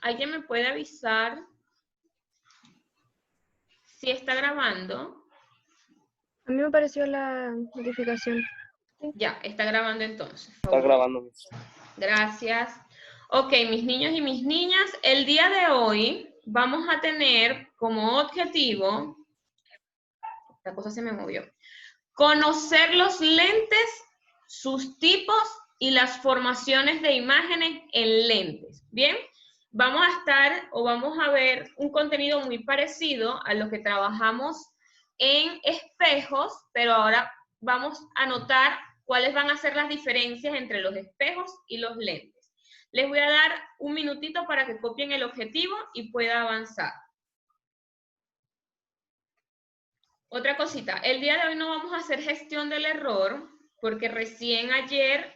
¿Alguien me puede avisar si está grabando? A mí me pareció la notificación. Sí. Ya, está grabando entonces. Está grabando. Gracias. Ok, mis niños y mis niñas, el día de hoy vamos a tener como objetivo, la cosa se me movió, conocer los lentes, sus tipos y las formaciones de imágenes en lentes. ¿Bien? Vamos a ver un contenido muy parecido a lo que trabajamos en espejos, pero ahora vamos a notar cuáles van a ser las diferencias entre los espejos y los lentes. Les voy a dar un minutito para que copien el objetivo y pueda avanzar. Otra cosita, el día de hoy no vamos a hacer gestión del error, porque recién ayer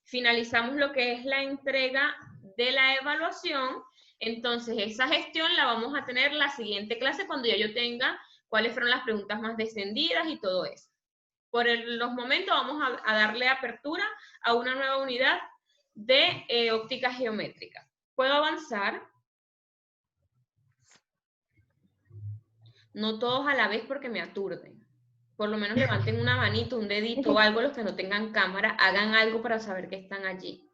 finalizamos lo que es la entrega de la evaluación, entonces esa gestión la vamos a tener la siguiente clase cuando ya yo tenga cuáles fueron las preguntas más descendidas y todo eso. Por los momentos vamos a darle apertura a una nueva unidad de óptica geométrica. ¿Puedo avanzar? No todos a la vez porque me aturden. Por lo menos levanten una manito, un dedito o algo, los que no tengan cámara, hagan algo para saber que están allí.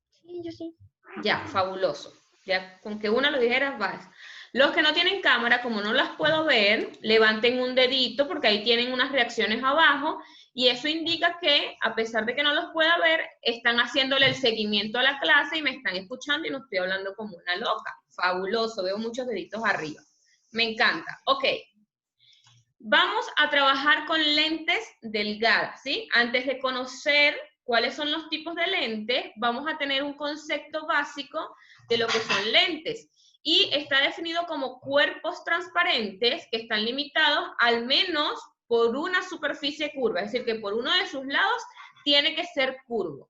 Sí, yo sí. Ya, fabuloso. Ya, con que una lo dijeras, vas. Los que no tienen cámara, como no las puedo ver, levanten un dedito porque ahí tienen unas reacciones abajo y eso indica que, a pesar de que no los pueda ver, están haciéndole el seguimiento a la clase y me están escuchando y no estoy hablando como una loca. Fabuloso, veo muchos deditos arriba. Me encanta. Ok. Vamos a trabajar con lentes delgadas, ¿sí? Antes de conocer cuáles son los tipos de lentes, vamos a tener un concepto básico de lo que son lentes. Y está definido como cuerpos transparentes que están limitados al menos por una superficie curva, es decir, que por uno de sus lados tiene que ser curvo.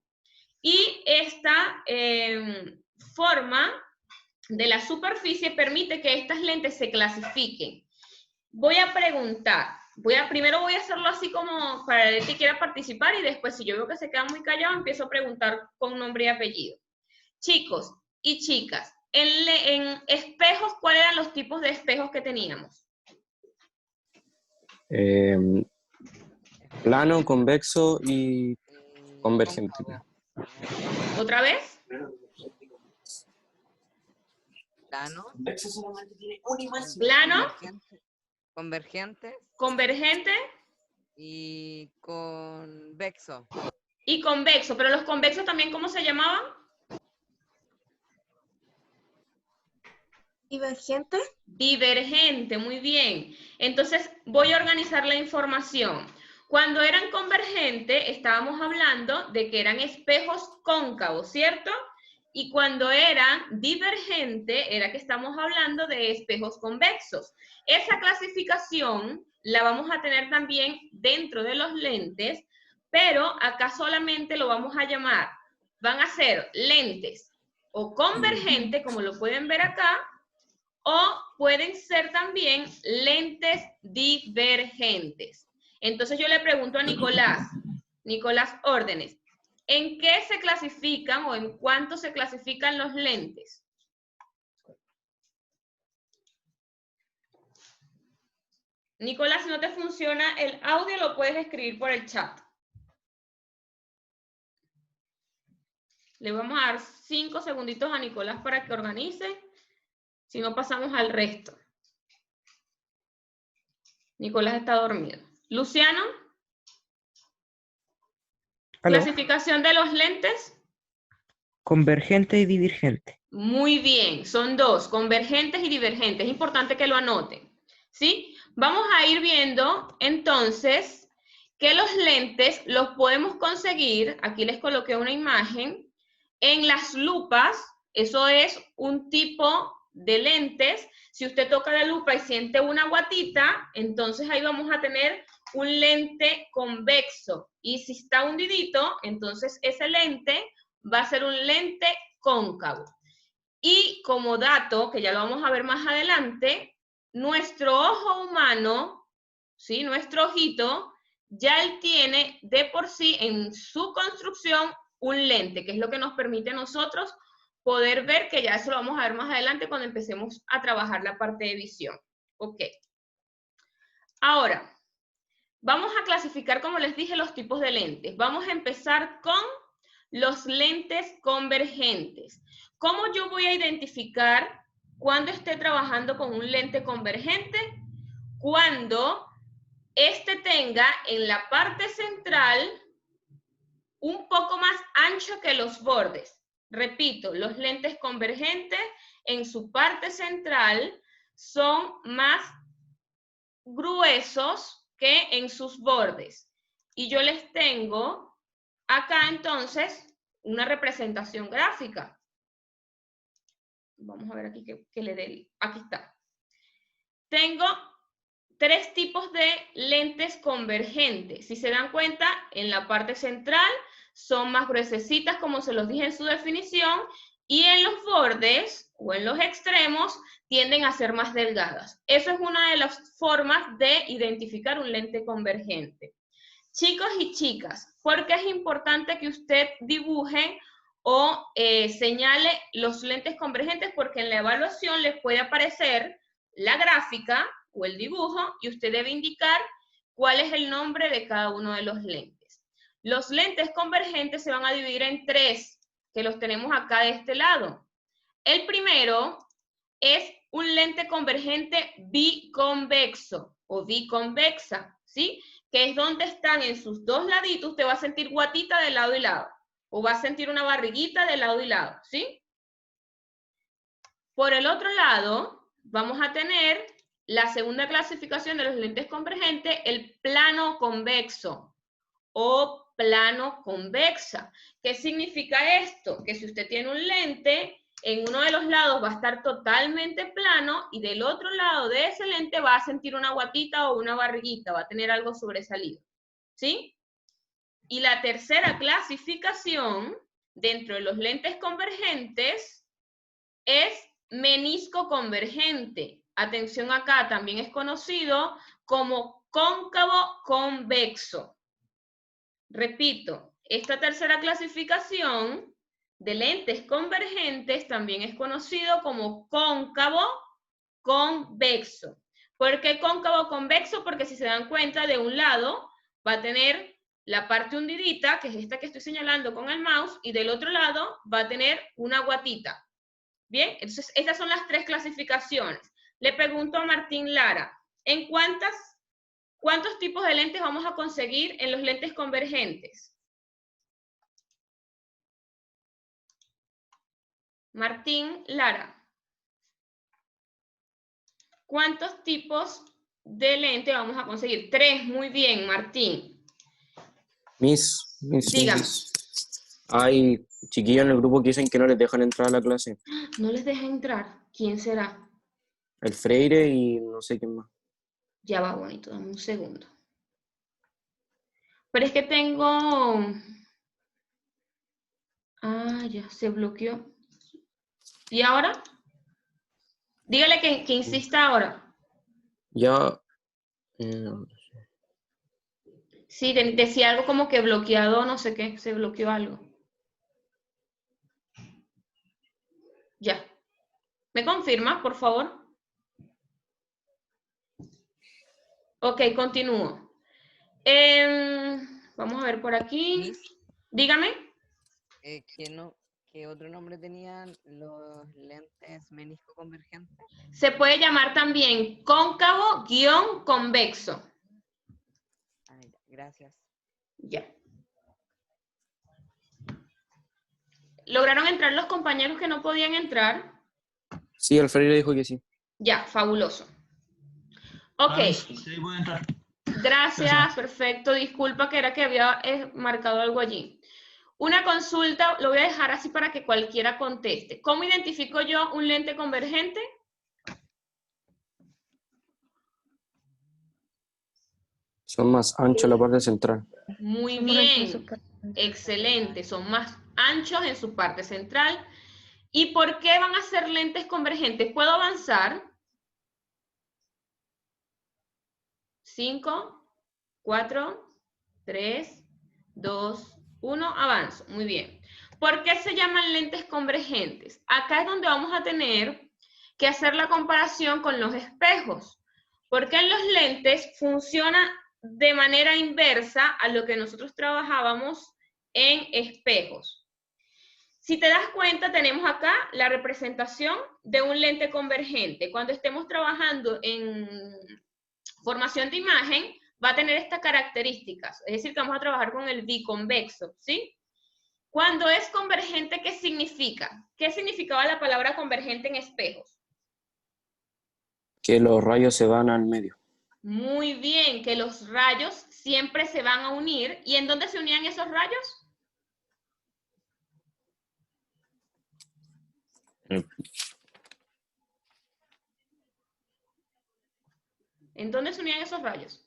Y esta forma de la superficie permite que estas lentes se clasifiquen. Voy a preguntar, primero voy a hacerlo así como para el que quiera participar y después si yo veo que se queda muy callado empiezo a preguntar con nombre y apellido. Chicos y chicas, en espejos, ¿cuáles eran los tipos de espejos que teníamos? Plano, convexo y convergente. ¿Otra vez? Plano. Plano. Convergente. Convergente. Y convexo. Y convexo, pero los convexos también, ¿cómo se llamaban? Divergente. Divergente, muy bien. Entonces, voy a organizar la información. Cuando eran convergentes, estábamos hablando de que eran espejos cóncavos, ¿cierto? Y cuando eran divergentes, era que estamos hablando de espejos convexos. Esa clasificación la vamos a tener también dentro de los lentes, pero acá solamente lo vamos a llamar, van a ser lentes o convergentes, como lo pueden ver acá, o pueden ser también lentes divergentes. Entonces yo le pregunto a Nicolás Órdenes, ¿en qué se clasifican o en cuánto se clasifican los lentes? Nicolás, si no te funciona el audio, lo puedes escribir por el chat. Le vamos a dar 5 segunditos a Nicolás para que organice. Si no, pasamos al resto. Nicolás está dormido. Luciano. ¿Aló? Clasificación de los lentes. Convergente y divergente. Muy bien, son dos, convergentes y divergentes. Es importante que lo anoten, ¿sí? Vamos a ir viendo, entonces, que los lentes los podemos conseguir, aquí les coloqué una imagen, en las lupas. Eso es un tipo de lentes. Si usted toca la lupa y siente una guatita, entonces ahí vamos a tener un lente convexo. Y si está hundidito, entonces ese lente va a ser un lente cóncavo. Y como dato, que ya lo vamos a ver más adelante, nuestro ojo humano, ¿sí? Nuestro ojito, ya él tiene de por sí en su construcción un lente, que es lo que nos permite a nosotros poder ver, que ya eso lo vamos a ver más adelante cuando empecemos a trabajar la parte de visión. Ok. Ahora, vamos a clasificar, como les dije, los tipos de lentes. Vamos a empezar con los lentes convergentes. ¿Cómo yo voy a identificar cuando esté trabajando con un lente convergente? Cuando este tenga en la parte central un poco más ancho que los bordes. Repito, los lentes convergentes en su parte central son más gruesos que en sus bordes. Y yo les tengo acá entonces una representación gráfica. Vamos a ver aquí que le dé. Aquí está. Tengo 3 tipos de lentes convergentes. Si se dan cuenta, en la parte central son más gruesecitas, como se los dije en su definición, y en los bordes o en los extremos tienden a ser más delgadas. Eso es una de las formas de identificar un lente convergente. Chicos y chicas, ¿por qué es importante que usted dibuje o señale los lentes convergentes? Porque en la evaluación les puede aparecer la gráfica o el dibujo y usted debe indicar cuál es el nombre de cada uno de los lentes. Los lentes convergentes se van a dividir en 3, que los tenemos acá de este lado. El primero es un lente convergente biconvexo o biconvexa, ¿sí? Que es donde están en sus 2 laditos, usted va a sentir guatita de lado y lado, o va a sentir una barriguita de lado y lado, ¿sí? Por el otro lado, vamos a tener la segunda clasificación de los lentes convergentes, el plano convexo o plano convexa. ¿Qué significa esto? Que si usted tiene un lente, en uno de los lados va a estar totalmente plano y del otro lado de ese lente va a sentir una guatita o una barriguita, va a tener algo sobresalido, ¿sí? Y la tercera clasificación dentro de los lentes convergentes es menisco convergente. Atención acá, también es conocido como cóncavo convexo. Repito, esta tercera clasificación de lentes convergentes también es conocido como cóncavo convexo. ¿Por qué cóncavo convexo? Porque si se dan cuenta, de un lado va a tener la parte hundidita, que es esta que estoy señalando con el mouse, y del otro lado va a tener una guatita. Bien, entonces estas son las 3 clasificaciones. Le pregunto a Martín Lara, ¿en cuántos tipos de lentes vamos a conseguir en los lentes convergentes? Martín Lara. ¿Cuántos tipos de lente vamos a conseguir? 3, muy bien, Martín. Dígame. Hay chiquillos en el grupo que dicen que no les dejan entrar a la clase. No les deja entrar. ¿Quién será? El Freire y no sé quién más. Ya va, bonito, dame un segundo. Pero es que tengo... Ah, ya, se bloqueó. ¿Y ahora? Dígale que insista ahora. Ya. Sí, decía algo como que bloqueado, no sé qué, se bloqueó algo. Ya. ¿Me confirma, por favor? Ok, continúo. Vamos a ver por aquí. Miss, Dígame. ¿qué otro nombre tenían los lentes menisco convergentes? Se puede llamar también cóncavo-convexo. Gracias. Ya. ¿Lograron entrar los compañeros que no podían entrar? Sí, el Freire dijo que sí. Ya, fabuloso. Ok. Sí, voy a entrar. Gracias, perfecto. Disculpa que era que había marcado algo allí. Una consulta, lo voy a dejar así para que cualquiera conteste. ¿Cómo identifico yo un lente convergente? Son más anchos la parte central. Muy Son más anchos en sus bien, partes. excelente. Son más anchos en su parte central. ¿Y por qué van a ser lentes convergentes? ¿Puedo avanzar? 5, 4, 3, 2, 1, avanzo. Muy bien. ¿Por qué se llaman lentes convergentes? Acá es donde vamos a tener que hacer la comparación con los espejos, porque en los lentes funciona de manera inversa a lo que nosotros trabajábamos en espejos. Si te das cuenta, tenemos acá la representación de un lente convergente. Cuando estemos trabajando en formación de imagen, va a tener estas características, es decir, que vamos a trabajar con el biconvexo, ¿sí? Cuando es convergente, ¿qué significa? ¿Qué significaba la palabra convergente en espejos? Que los rayos se van al medio. Muy bien, que los rayos siempre se van a unir. ¿Y en dónde se unían esos rayos? ¿En dónde se unían esos rayos?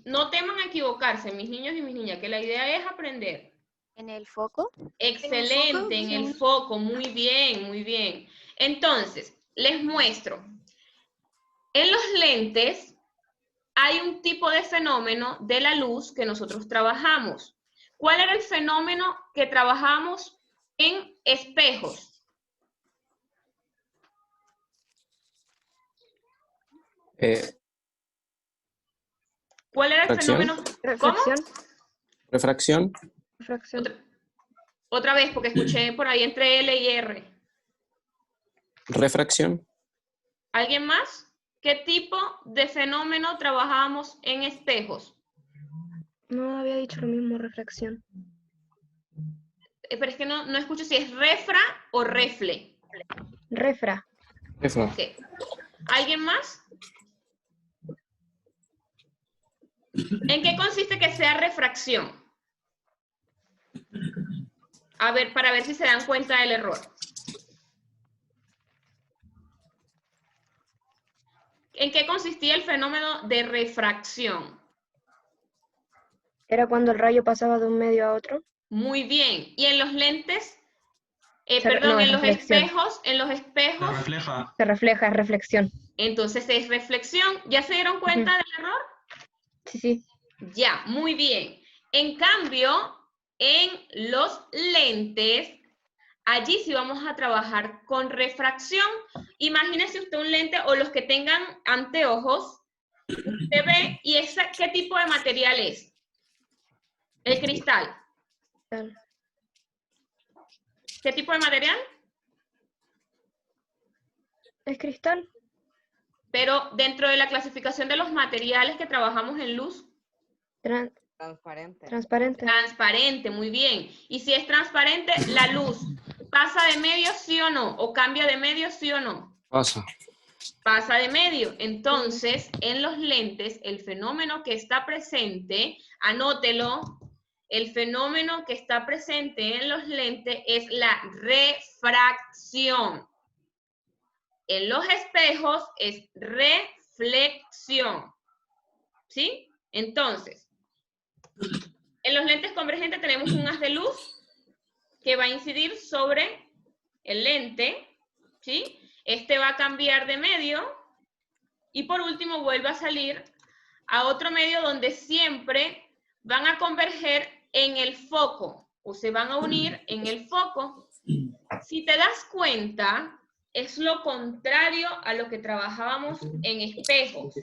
No teman a equivocarse, mis niños y mis niñas, que la idea es aprender. ¿En el foco? Excelente, en el foco, muy bien, muy bien. Entonces, les muestro. En los lentes hay un tipo de fenómeno de la luz que nosotros trabajamos. ¿Cuál era el fenómeno que trabajamos en espejos? ¿Cuál era el ¿Refracción? fenómeno? Reflexión. Refracción. Refracción. Otra vez, porque escuché por ahí entre L y R. Refracción. ¿Alguien más? ¿Qué tipo de fenómeno trabajamos en espejos? No había dicho lo mismo, refracción. Pero es que no escucho si es refra o refle. Refra. Ok. ¿Alguien más? ¿En qué consiste que sea refracción? A ver, para ver si se dan cuenta del error. ¿En qué consistía el fenómeno de refracción? Era cuando el rayo pasaba de un medio a otro. Muy bien. ¿Y en los lentes? No, es en los reflexión. espejos, Se refleja, es reflexión. entonces es reflexión. ¿Ya se dieron cuenta del error? Sí, sí. Ya, muy bien. En cambio, en los lentes, allí sí vamos a trabajar con refracción. Imagínese usted un lente o los que tengan anteojos. Usted ve, ¿y qué tipo de material es? El cristal. ¿Qué tipo de material? ¿Es cristal? Pero dentro de la clasificación de los materiales que trabajamos en luz. Transparente. Transparente. Transparente, muy bien. Y si es transparente, la luz pasa de medio, sí o no, o cambia de medio, sí o no. Pasa. Pasa de medio. Entonces, en los lentes, el fenómeno que está presente, anótelo, el fenómeno que está presente en los lentes es la refracción. En los espejos es reflexión. ¿Sí? Entonces, en los lentes convergentes tenemos un haz de luz que va a incidir sobre el lente, ¿sí? Este va a cambiar de medio y por último vuelve a salir a otro medio donde siempre van a converger en el foco o se van a unir en el foco. Si te das cuenta, es lo contrario a lo que trabajábamos en espejos.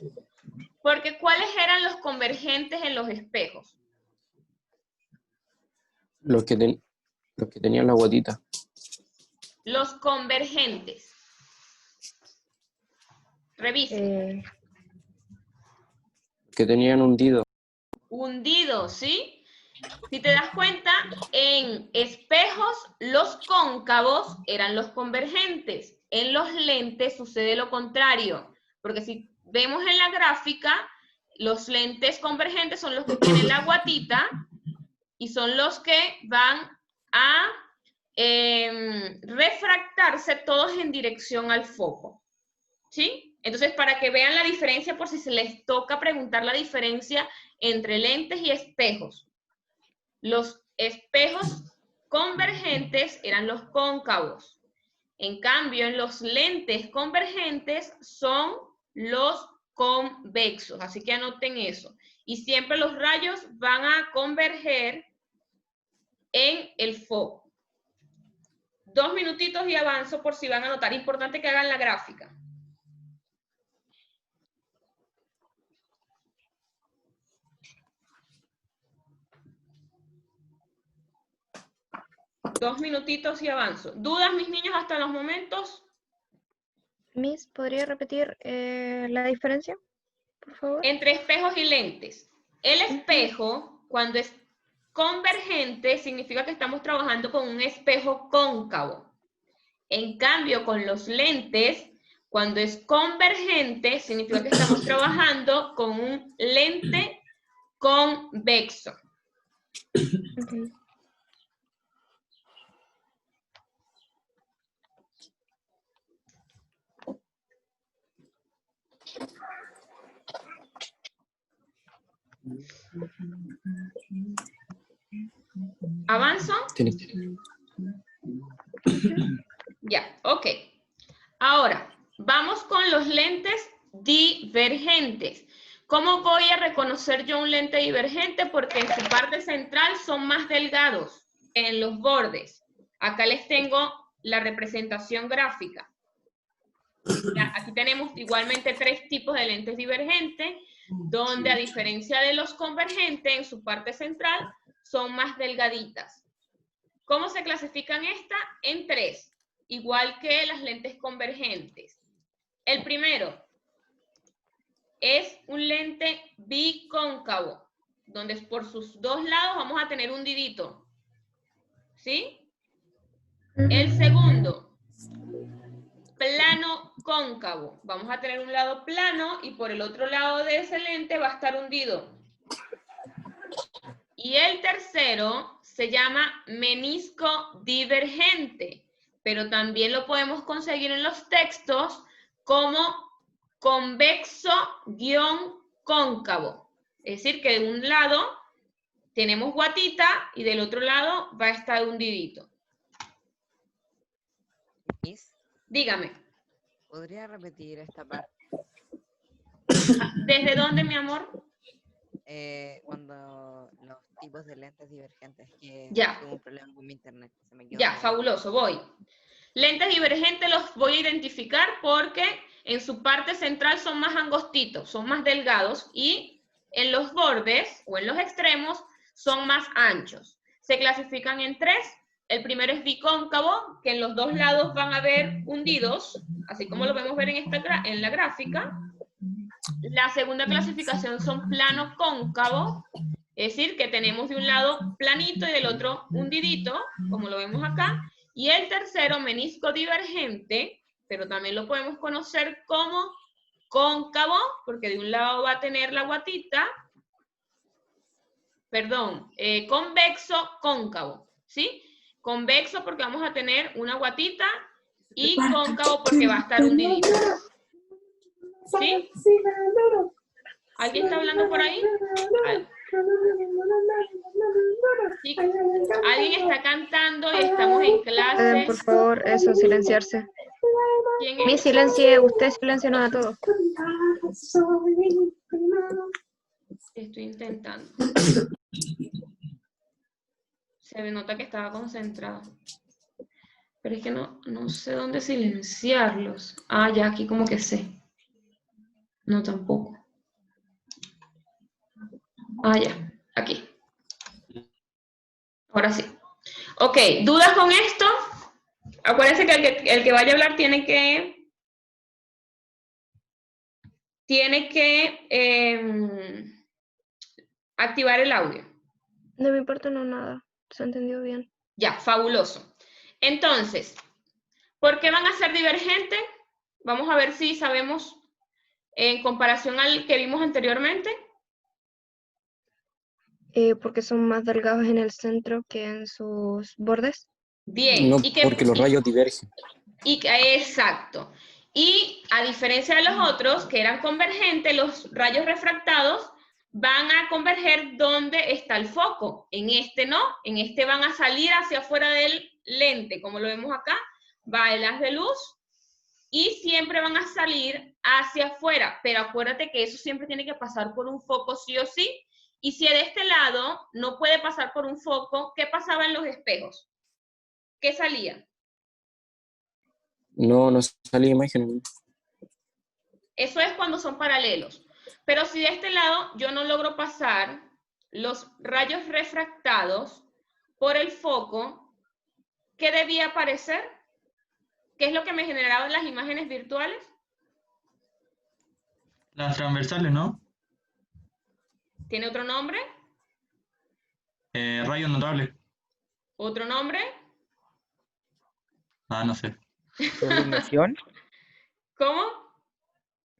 Porque ¿cuáles eran los convergentes en los espejos? Los que tenían la guatita. Los convergentes. Revisen. Que tenían hundido. Hundido, ¿sí? Si te das cuenta, en espejos los cóncavos eran los convergentes. En los lentes sucede lo contrario. Porque si vemos en la gráfica, los lentes convergentes son los que tienen la guatita y son los que van a refractarse todos en dirección al foco. ¿Sí? Entonces, para que vean la diferencia, por si se les toca preguntar la diferencia entre lentes y espejos. Los espejos convergentes eran los cóncavos. En cambio, en los lentes convergentes son los convexos. Así que anoten eso. y siempre los rayos van a converger en el foco. 2 minutitos y avanzo por si van a notar. Importante que hagan la gráfica. Dos minutitos y avanzo. ¿Dudas, mis niños, hasta los momentos? Miss, ¿podría repetir la diferencia, por favor? Entre espejos y lentes. El espejo, cuando es convergente, significa que estamos trabajando con un espejo cóncavo. En cambio, con los lentes, cuando es convergente, significa que estamos trabajando con un lente convexo. Okay. ¿Avanzo? Tienes- Ya, ok. Ahora, vamos con los lentes divergentes. ¿Cómo voy a reconocer yo un lente divergente? Porque en su parte central son más delgados en los bordes. Acá les tengo la representación gráfica. Ya, aquí tenemos igualmente 3 tipos de lentes divergentes, donde a diferencia de los convergentes, en su parte central son más delgaditas. ¿Cómo se clasifican estas? En 3, igual que las lentes convergentes. El primero es un lente bicóncavo, donde por sus 2 lados vamos a tener un hundidito. ¿Sí? El segundo, plano cóncavo. Vamos a tener un lado plano y por el otro lado de ese lente va a estar hundido. Y el tercero se llama menisco divergente, pero también lo podemos conseguir en los textos como convexo-cóncavo. Es decir, que de un lado tenemos guatita y del otro lado va a estar hundidito. Miss, Dígame, ¿podría repetir esta parte? ¿desde dónde, mi amor? Cuando los tipos de lentes divergentes, que Ya. tuve un problema con mi internet. Se me quedó Ya, pegado. fabuloso, voy. Lentes divergentes los voy a identificar porque en su parte central son más angostitos, son más delgados y en los bordes o en los extremos son más anchos. Se clasifican en 3. El primero es bicóncavo, que en los 2 lados van a haber hundidos, así como lo vemos ver en la gráfica. La segunda clasificación son plano cóncavo, es decir, que tenemos de un lado planito y del otro hundidito, como lo vemos acá. Y el tercero, menisco divergente, pero también lo podemos conocer como cóncavo, porque de un lado va a tener la guatita, perdón, convexo cóncavo, ¿sí? Convexo porque vamos a tener una guatita y cóncavo porque va a estar hundidito. ¿Sí? ¿Alguien está hablando por ahí? Sí. Alguien está cantando y estamos en clase. Por favor, eso, silenciarse. ¿Quién Miss, es? silencie, usted silencianos a todos. Estoy intentando. Se me nota que estaba concentrado. Pero es que no sé dónde silenciarlos. Ah, ya, aquí como que sé. No, tampoco. Ah, ya, aquí. Ahora sí. Ok, ¿dudas con esto? Acuérdense que el que vaya a hablar tiene que activar el audio. De mi parte no nada, se entendió bien. Ya, fabuloso. Entonces, ¿por qué van a ser divergentes? Vamos a ver si sabemos en comparación al que vimos anteriormente. Porque son más delgados en el centro que en sus bordes. Bien. No, ¿Y qué- porque los rayos divergen. Exacto. Y a diferencia de los otros, que eran convergentes, los rayos refractados van a converger donde está el foco. En este no, en este van a salir hacia afuera del lente, como lo vemos acá. Va el haz de luz y siempre van a salir hacia afuera, pero acuérdate que eso siempre tiene que pasar por un foco sí o sí, y si de este lado no puede pasar por un foco, ¿qué pasaba en los espejos? ¿Qué salía? No salía imagen. Eso es cuando son paralelos. Pero si de este lado yo no logro pasar los rayos refractados por el foco, ¿qué debía aparecer? ¿Qué es lo que me generaban las imágenes virtuales? Las transversales, ¿no? ¿Tiene otro nombre? Rayos notables. ¿Otro nombre? Ah, no sé. ¿Prolongación? ¿Cómo?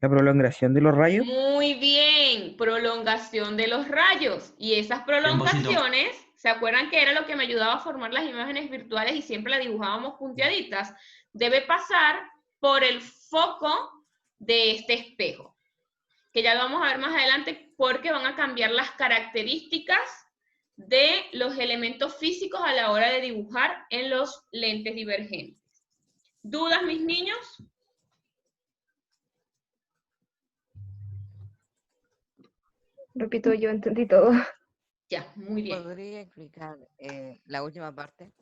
¿La prolongación de los rayos? Muy bien, prolongación de los rayos. Y esas prolongaciones, ¿se acuerdan que era lo que me ayudaba a formar las imágenes virtuales y siempre las dibujábamos punteaditas? Debe pasar por el foco de este espejo, que ya lo vamos a ver más adelante porque van a cambiar las características de los elementos físicos a la hora de dibujar en los lentes divergentes. ¿Dudas, mis niños? Repito, yo entendí todo. Ya, muy bien. ¿Podría explicar la última parte?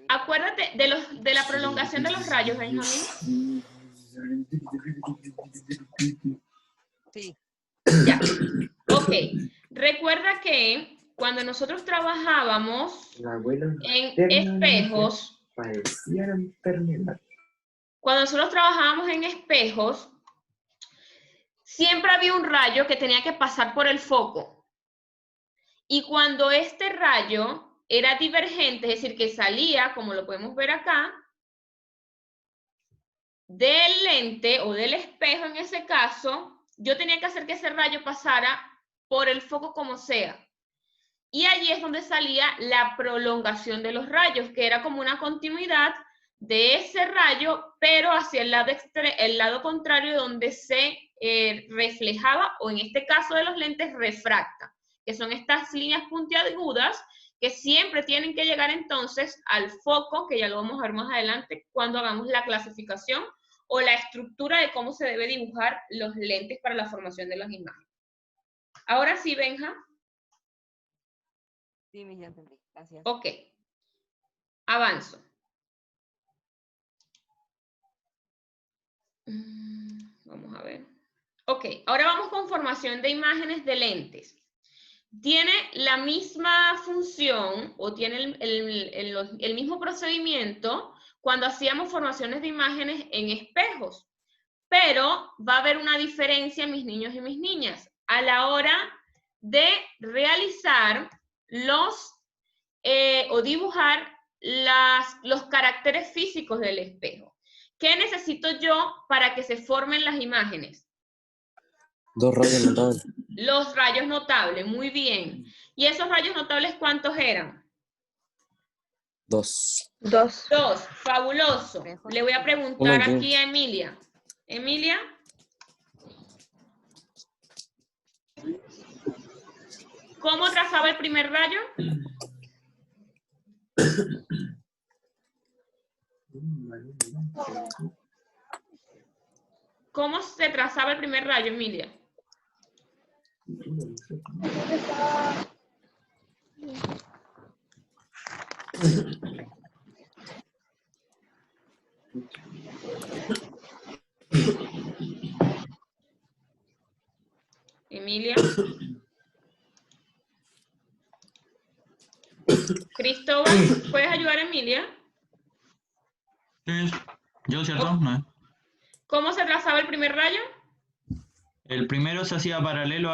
Acuérdate de la prolongación de los rayos, Benjamín. Sí. Ya. Ok. Recuerda que cuando nosotros trabajábamos en espejos, cuando nosotros trabajábamos en espejos, siempre había un rayo que tenía que pasar por el foco. Y cuando este rayo era divergente, es decir, que salía, como lo podemos ver acá, del lente o del espejo en ese caso, yo tenía que hacer que ese rayo pasara por el foco como sea. Y allí es donde salía la prolongación de los rayos, que era como una continuidad de ese rayo, pero hacia el lado contrario donde se reflejaba, o en este caso de los lentes, refracta, que son estas líneas puntiagudas que siempre tienen que llegar entonces al foco, que ya lo vamos a ver más adelante cuando hagamos la clasificación o la estructura de cómo se debe dibujar los lentes para la formación de las imágenes. Ahora sí, Benja. Sí, ya entendí. Gracias. Ok. Avanzo. Vamos a ver. Ok, ahora vamos con formación de imágenes de lentes. Tiene la misma función o tiene el mismo procedimiento cuando hacíamos formaciones de imágenes en espejos, pero va a haber una diferencia, mis niños y mis niñas, a la hora de realizar o dibujar los caracteres físicos del espejo. ¿Qué necesito yo para que se formen las imágenes? 2 rayos notables. Los rayos notables, muy bien. ¿Y esos rayos notables cuántos eran? 2. 2. 2, fabuloso. Le voy a preguntar Uno y aquí a Emilia. Emilia. ¿Cómo trazaba el primer rayo? ¿Cómo se trazaba el primer rayo, Emilia? Emilia. Cristóbal, ¿puedes ayudar a Emilia? ¿Qué es? Yo, ¿cierto? No. ¿Cómo se trazaba el primer rayo? El primero se hacía paralelo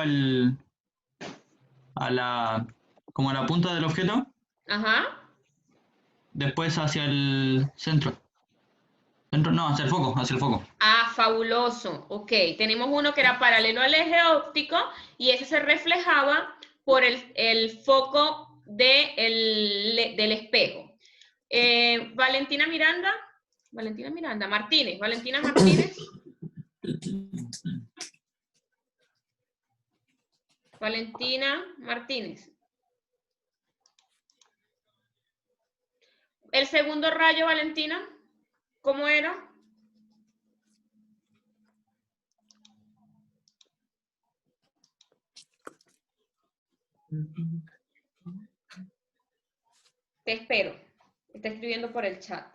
como a la punta del objeto, Ajá. después hacia el centro. Centro, no, hacia el foco. Ah, fabuloso. Ok, tenemos uno que era paralelo al eje óptico y ese se reflejaba por el foco del espejo. Valentina Martínez. Valentina Martínez. El segundo rayo, Valentina, ¿cómo era? Te espero. Está escribiendo por el chat.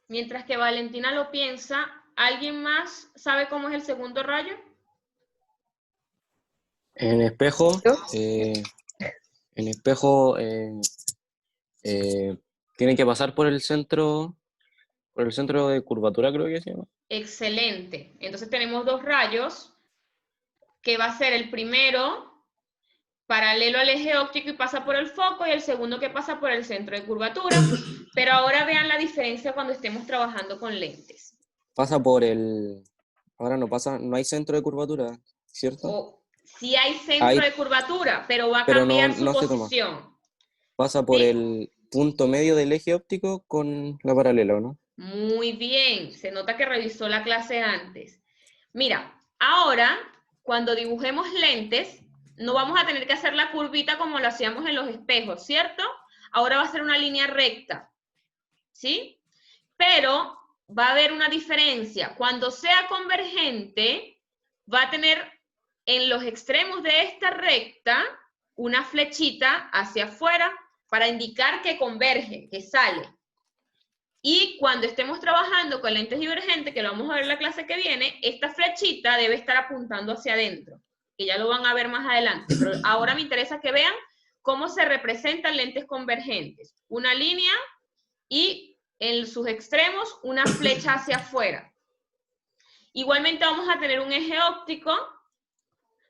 Mientras que Valentina lo piensa, ¿alguien más sabe cómo es el segundo rayo? En espejo, ¿Yo? en espejo tiene que pasar por el centro de curvatura, creo que se llama. Excelente. Entonces tenemos dos rayos, que va a ser el primero paralelo al eje óptico y pasa por el foco, y el segundo que pasa por el centro de curvatura. Pero ahora vean la diferencia cuando estemos trabajando con lentes. Pasa por el... Ahora no hay centro de curvatura, ¿cierto? O sí hay centro Hay, de curvatura, pero va a pero cambiar su no se toma. posición. Pasa por ¿Sí? el punto medio del eje óptico con la paralela, ¿no? Muy bien, se nota que revisó la clase antes. Mira, ahora, cuando dibujemos lentes, no vamos a tener que hacer la curvita como lo hacíamos en los espejos, ¿cierto? Ahora va a ser una línea recta, ¿sí? Pero va a haber una diferencia. Cuando sea convergente, va a tener en los extremos de esta recta una flechita hacia afuera para indicar que converge, que sale. Y cuando estemos trabajando con lentes divergentes, que lo vamos a ver en la clase que viene, esta flechita debe estar apuntando hacia adentro, que ya lo van a ver más adelante. Pero ahora me interesa que vean cómo se representan lentes convergentes. Una línea y en sus extremos una flecha hacia afuera. Igualmente vamos a tener un eje óptico,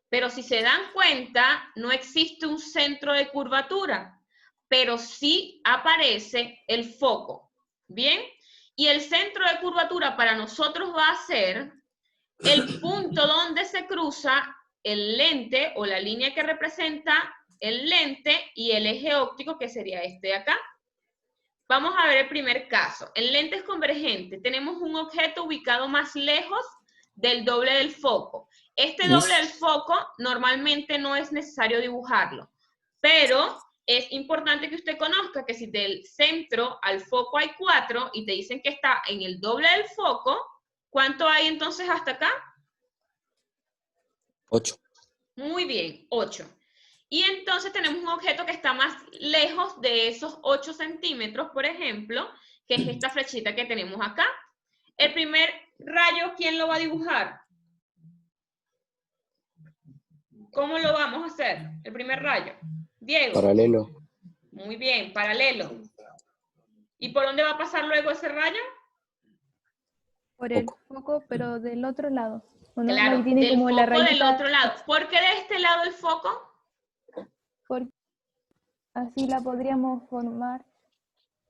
pero si se dan cuenta, no existe un centro de curvatura, pero sí aparece el foco. ¿Bien? Y el centro de curvatura para nosotros va a ser el punto donde se cruza el lente o la línea que representa el lente y el eje óptico, que sería este de acá. Vamos a ver el primer caso. En lentes convergentes tenemos un objeto ubicado más lejos del doble del foco. Este doble del foco normalmente no es necesario dibujarlo, pero es importante que usted conozca que si del centro al foco hay 4 y te dicen que está en el doble del foco, ¿cuánto hay entonces hasta acá? 8. Muy bien, 8. Y entonces tenemos un objeto que está más lejos de esos 8 centímetros, por ejemplo, que es esta flechita que tenemos acá. El primer rayo, ¿quién lo va a dibujar? ¿Cómo lo vamos a hacer? El primer rayo. Diego. Paralelo. Muy bien, paralelo. ¿Y por dónde va a pasar luego ese rayo? Por el foco, pero del otro lado. ¿O no? Claro, Ahí tiene del como la foco del rayita, otro lado. ¿Por qué de este lado el foco? porque así la podríamos formar.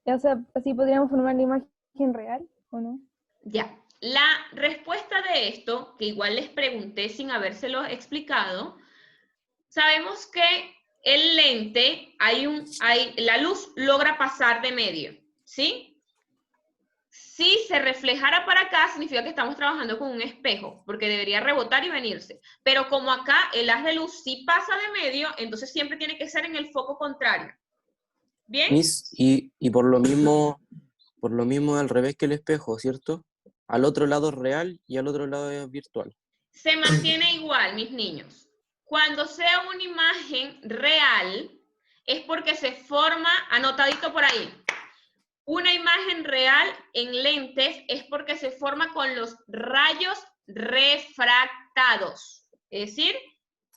O sea, así podríamos formar la imagen real, ¿o no? Ya. La respuesta de esto, que igual les pregunté sin habérselo explicado, sabemos que el lente, la luz logra pasar de medio, ¿sí? Si se reflejara para acá, significa que estamos trabajando con un espejo, porque debería rebotar y venirse. Pero como acá el haz de luz sí pasa de medio, entonces siempre tiene que ser en el foco contrario. ¿Bien? Y por lo mismo al revés que el espejo, ¿cierto? Al otro lado es real y al otro lado es virtual. Se mantiene igual, mis niños. Cuando sea una imagen real, es porque se forma, anotadito por ahí, una imagen real en lentes es porque se forma con los rayos refractados, es decir,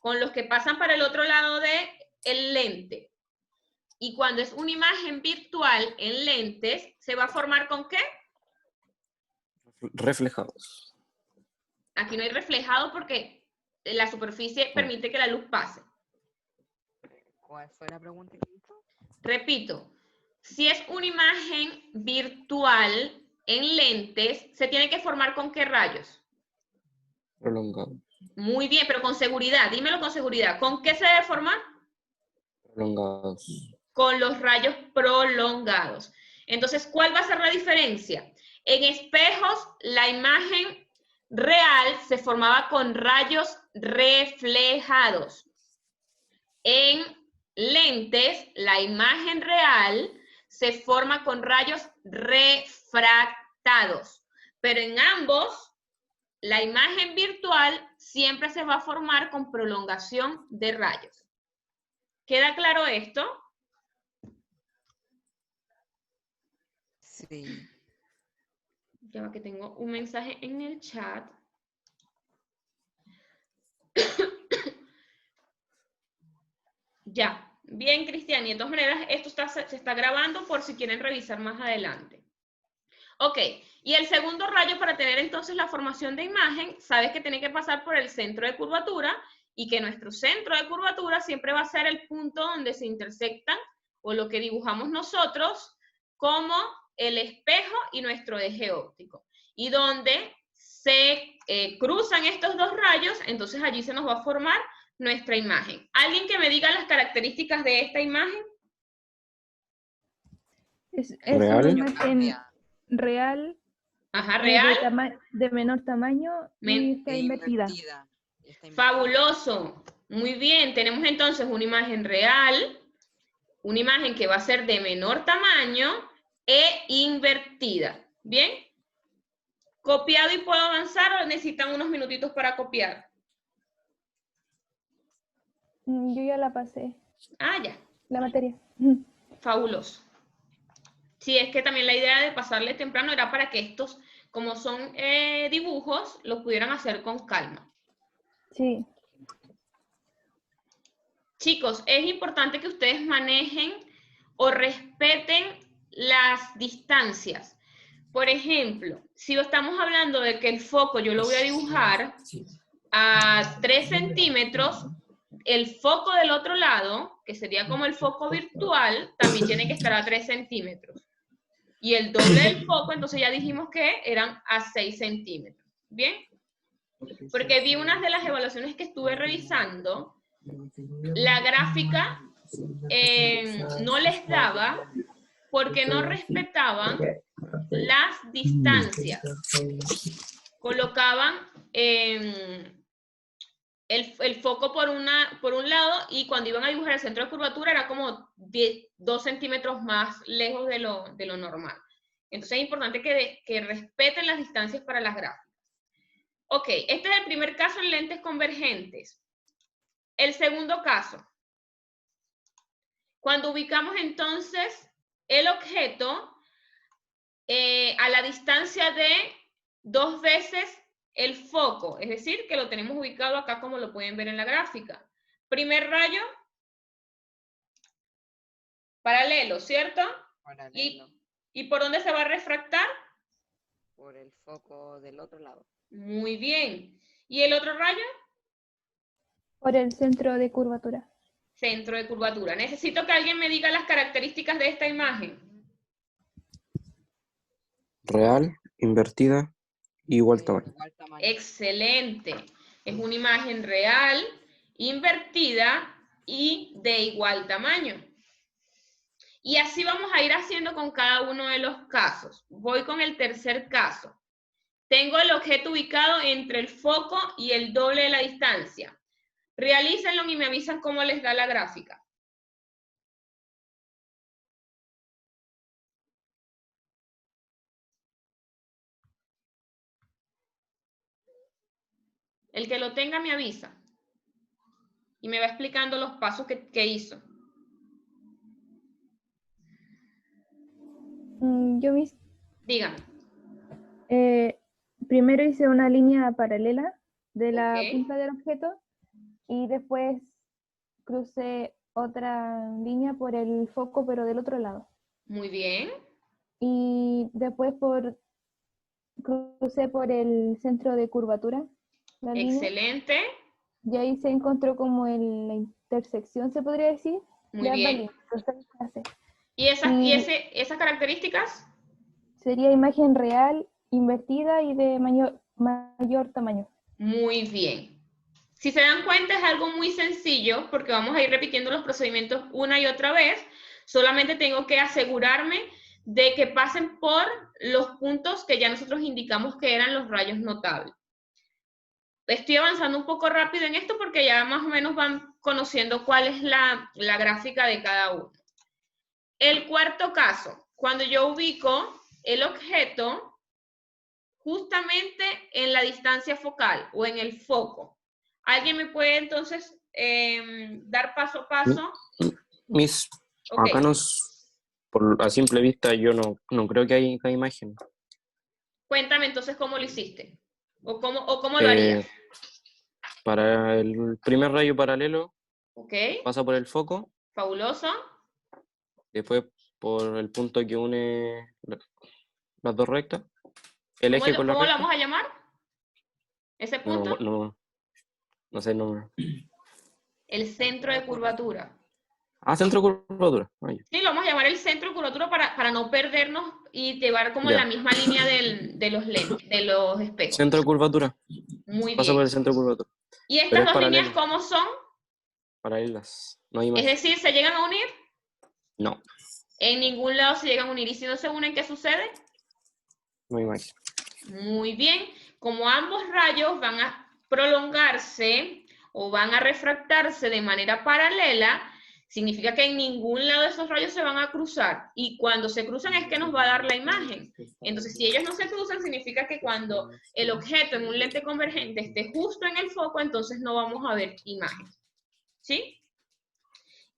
con los que pasan para el otro lado del lente. Y cuando es una imagen virtual en lentes, ¿se va a formar con qué? Reflejados. Aquí no hay reflejado porque la superficie permite que la luz pase. ¿Cuál fue la pregunta? Repito, si es una imagen virtual en lentes, ¿se tiene que formar con qué rayos? Prolongados. Muy bien, pero con seguridad, dímelo con seguridad. ¿Con qué se debe formar? Prolongados. Con los rayos prolongados. Entonces, ¿cuál va a ser la diferencia? En espejos, la imagen real se formaba con rayos reflejados. En lentes, la imagen real se forma con rayos refractados. Pero en ambos la imagen virtual siempre se va a formar con prolongación de rayos. ¿Queda claro esto? Sí. Ya va que tengo un mensaje en el chat. Ya. Bien, Cristian. Y de todas maneras, esto se está grabando por si quieren revisar más adelante. Ok. Y el segundo rayo, para tener entonces la formación de imagen, sabes que tiene que pasar por el centro de curvatura y que nuestro centro de curvatura siempre va a ser el punto donde se intersectan o lo que dibujamos nosotros como el espejo y nuestro eje óptico. Y donde se cruzan estos dos rayos, entonces allí se nos va a formar nuestra imagen. ¿Alguien que me diga las características de esta imagen? Es ¿Real? una imagen real, Ajá, real. de menor tamaño y está E invertida. Y está invertida. Fabuloso. Muy bien, tenemos entonces una imagen real, una imagen que va a ser de menor tamaño e invertida. ¿Bien? ¿Copiado y puedo avanzar o necesitan unos minutitos para copiar? Yo ya la pasé, Ah, ya. la materia. Fabuloso. Sí, es que también la idea de pasarle temprano era para que estos, como son dibujos, los pudieran hacer con calma. Sí. Chicos, es importante que ustedes manejen o respeten las distancias. Por ejemplo, si estamos hablando de que el foco yo lo voy a dibujar a 3 centímetros, el foco del otro lado, que sería como el foco virtual, también tiene que estar a 3 centímetros. Y el doble del foco, entonces ya dijimos que eran a 6 centímetros. ¿Bien? Porque vi unas de las evaluaciones que estuve revisando, la gráfica no les daba porque no respetaban las distancias. Colocaban el foco por un lado y cuando iban a dibujar el centro de curvatura era como 2 centímetros más lejos de lo normal. Entonces es importante que respeten las distancias para las gráficas. Ok, este es el primer caso en lentes convergentes. El segundo caso. Cuando ubicamos entonces el objeto a la distancia de 2 veces el foco, es decir, que lo tenemos ubicado acá como lo pueden ver en la gráfica. Primer rayo, paralelo, ¿cierto? Paralelo. ¿Y por dónde se va a refractar? Por el foco del otro lado. Muy bien. ¿Y el otro rayo? Por el centro de curvatura. Centro de curvatura. Necesito que alguien me diga las características de esta imagen. Real, invertida, igual tamaño. Igual tamaño. Excelente. Es una imagen real, invertida y de igual tamaño. Y así vamos a ir haciendo con cada uno de los casos. Voy con el tercer caso. Tengo el objeto ubicado entre el foco y el doble de la distancia. Realícenlo y me avisan cómo les da la gráfica. El que lo tenga me avisa. Y me va explicando los pasos que hizo. Yo Dígame. primero hice una línea paralela de la Ok. punta del objeto y después crucé otra línea por el foco, pero del otro lado. Muy bien. Y después crucé por el centro de curvatura, la línea, Excelente. y ahí se encontró como en la intersección, se podría decir, Muy de ambas bien. líneas. Entonces, hace. ¿Y esas características? Sería imagen real, invertida y de mayor tamaño. Muy bien. Si se dan cuenta es algo muy sencillo porque vamos a ir repitiendo los procedimientos una y otra vez. Solamente tengo que asegurarme de que pasen por los puntos que ya nosotros indicamos que eran los rayos notables. Estoy avanzando un poco rápido en esto porque ya más o menos van conociendo cuál es la gráfica de cada uno. El cuarto caso, cuando yo ubico el objeto justamente en la distancia focal o en el foco. ¿Alguien me puede entonces dar paso a paso? Miss, Ok. acá a simple vista yo no creo que hay imagen. Cuéntame entonces cómo lo hiciste. O cómo lo harías. Para el primer rayo paralelo, Ok. pasa por el foco, Fabuloso. después por el punto que une las dos rectas, el eje con la ¿Cómo lo recta. vamos a llamar? ¿Ese punto? No sé el nombre. El centro de curvatura. Centro de curvatura. Sí, lo vamos a llamar el centro de curvatura para no perdernos y llevar como Ya. la misma línea de los lentes, de los espejos. Centro de curvatura. Muy Pasa por bien. el centro de curvatura. ¿Y Pero estas es dos líneas paralelo. cómo son? Paralelas. No hay Es imagen. decir, ¿se llegan a unir? No, En ningún lado se llegan a unir. ¿Y si no se unen, qué sucede? no hay imagen. Muy bien. Como ambos rayos van a prolongarse o van a refractarse de manera paralela, significa que en ningún lado de esos rayos se van a cruzar. Y cuando se cruzan es que nos va a dar la imagen. Entonces, si ellos no se cruzan, significa que cuando el objeto en un lente convergente esté justo en el foco, entonces no vamos a ver imagen. ¿Sí?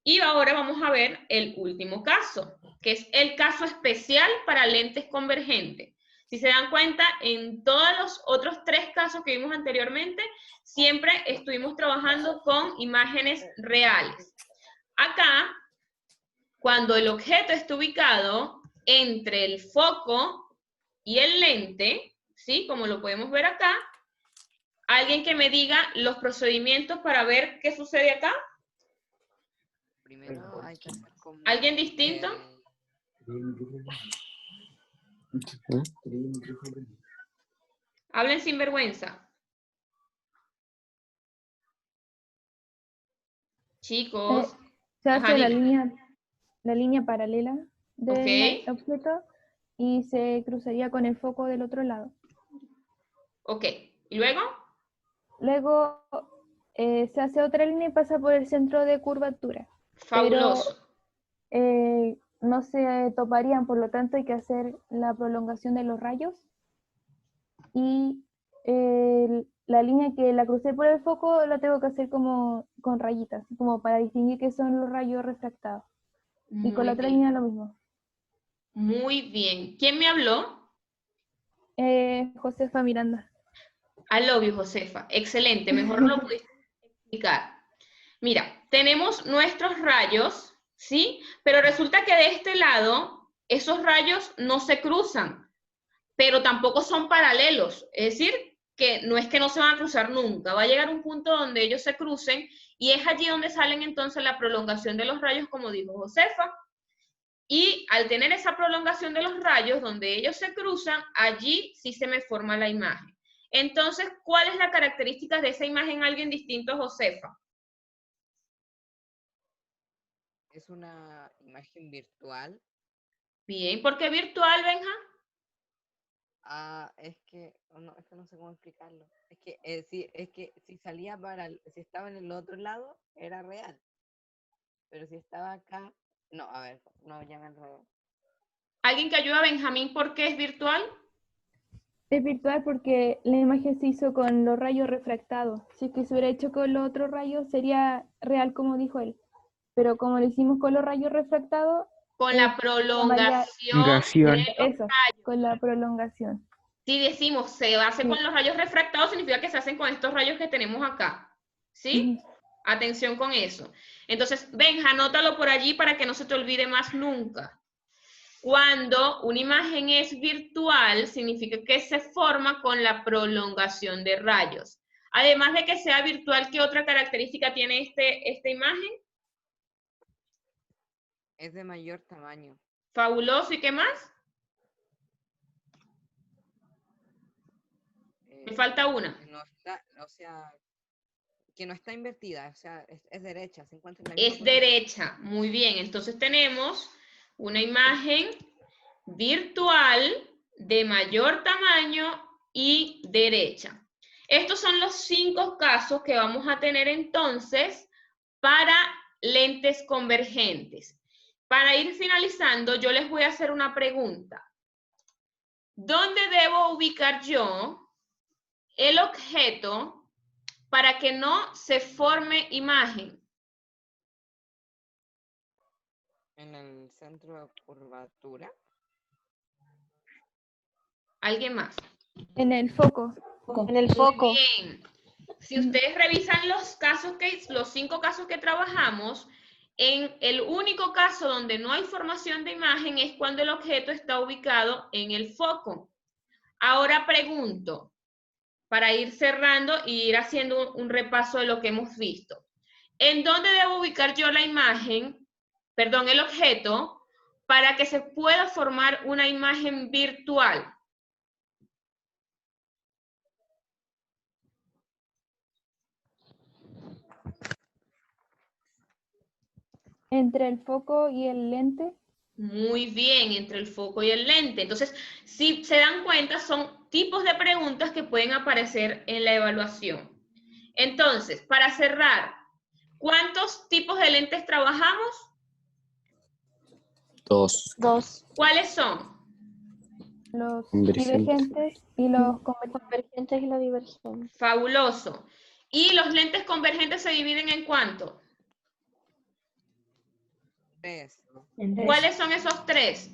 Y ahora vamos a ver el último caso, que es el caso especial para lentes convergentes. Si se dan cuenta, en todos los otros 3 casos que vimos anteriormente, siempre estuvimos trabajando con imágenes reales. Acá, cuando el objeto está ubicado entre el foco y el lente, ¿sí? Como lo podemos ver acá, alguien que me diga los procedimientos para ver qué sucede acá. Primero hay que hacer como... ¿Alguien distinto? Hablen sin vergüenza. Chicos. Se Ajá, hace la dime. línea paralela del Ok. objeto y se cruzaría con el foco del otro lado. Ok. ¿Y luego? Luego se hace otra línea y pasa por el centro de curvatura. Fabuloso. No se toparían, por lo tanto hay que hacer la prolongación de los rayos. Y la línea que la crucé por el foco la tengo que hacer como con rayitas, como para distinguir que son los rayos refractados. Y con la otra línea lo mismo. Muy bien. ¿Quién me habló? Josefa Miranda. I love you, Josefa. Excelente. Mejor no lo pudiste explicar. Mira, tenemos nuestros rayos, ¿sí? Pero resulta que de este lado, esos rayos no se cruzan, pero tampoco son paralelos. Es decir, que no es que no se van a cruzar nunca. Va a llegar un punto donde ellos se crucen y es allí donde salen entonces la prolongación de los rayos, como dijo Josefa. Y al tener esa prolongación de los rayos, donde ellos se cruzan, allí sí se me forma la imagen. Entonces, ¿cuál es la característica de esa imagen? Alguien distinto a Josefa. Es una imagen virtual. Bien, ¿por qué virtual, Benja? Es que no sé cómo explicarlo. Es que si salía si estaba en el otro lado, era real. Pero si estaba acá, no, a ver, no, ya me enredé. ¿Alguien que ayude a Benjamín por qué es virtual? Es virtual porque la imagen se hizo con los rayos refractados. Si es que se hubiera hecho con los otros rayos, sería real como dijo él. Pero como lo hicimos con los rayos refractados... Con la prolongación de los eso, rayos. con la prolongación. Si decimos se hace Sí. con los rayos refractados, significa que se hacen con estos rayos que tenemos acá. ¿Sí? Atención con eso. Entonces, Benja, anótalo por allí para que no se te olvide más nunca. Cuando una imagen es virtual, significa que se forma con la prolongación de rayos. Además de que sea virtual, ¿qué otra característica tiene esta imagen? Es de mayor tamaño. Fabuloso. ¿Y qué más? Me falta una. No está, o sea, que no está invertida, o sea, es derecha, se encuentra en la Es misma posición. derecha. Muy bien. Entonces tenemos una imagen virtual de mayor tamaño y derecha. Estos son los 5 casos que vamos a tener entonces para lentes convergentes. Para ir finalizando, yo les voy a hacer una pregunta. ¿dónde debo ubicar yo el objeto para que no se forme imagen? En el centro de curvatura. ¿Alguien más? En el foco. En el foco. Bien. Si ustedes revisan los 5 casos que trabajamos, en el único caso donde no hay formación de imagen es cuando el objeto está ubicado en el foco. Ahora pregunto, para ir cerrando y ir haciendo un repaso de lo que hemos visto. ¿En dónde debo ubicar yo la imagen, perdón, el objeto, para que se pueda formar una imagen virtual? Entre el foco y el lente. Muy bien, entre el foco y el lente. Entonces, si se dan cuenta, son tipos de preguntas que pueden aparecer en la evaluación. Entonces, para cerrar, ¿cuántos tipos de lentes trabajamos? 2. 2. ¿Cuáles son? Los Convergentes. divergentes y los convergentes. Convergentes y la divergente. Fabuloso. ¿Y los lentes convergentes se dividen en cuánto? 3. ¿Cuáles son esos 3?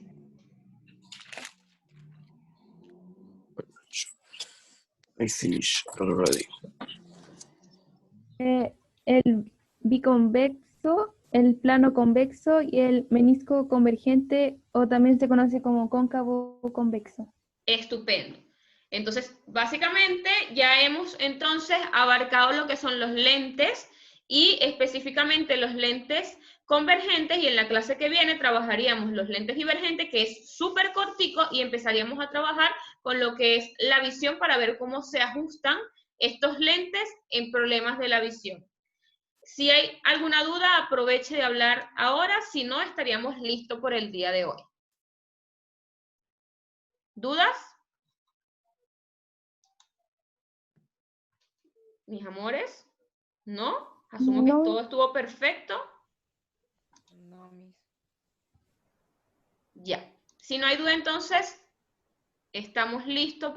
I finish already. El biconvexo, el plano convexo y el menisco convergente, o también se conoce como cóncavo convexo. Estupendo. Entonces, básicamente ya hemos entonces abarcado lo que son los lentes y específicamente los lentes convergentes, y en la clase que viene trabajaríamos los lentes divergentes, que es súper cortico, y empezaríamos a trabajar con lo que es la visión para ver cómo se ajustan estos lentes en problemas de la visión. Si hay alguna duda, aproveche de hablar ahora, si no, estaríamos listos por el día de hoy. ¿Dudas? Mis amores, ¿no? Asumo No. que todo estuvo perfecto. No, mis. Ya. Si no hay duda, entonces, estamos listos.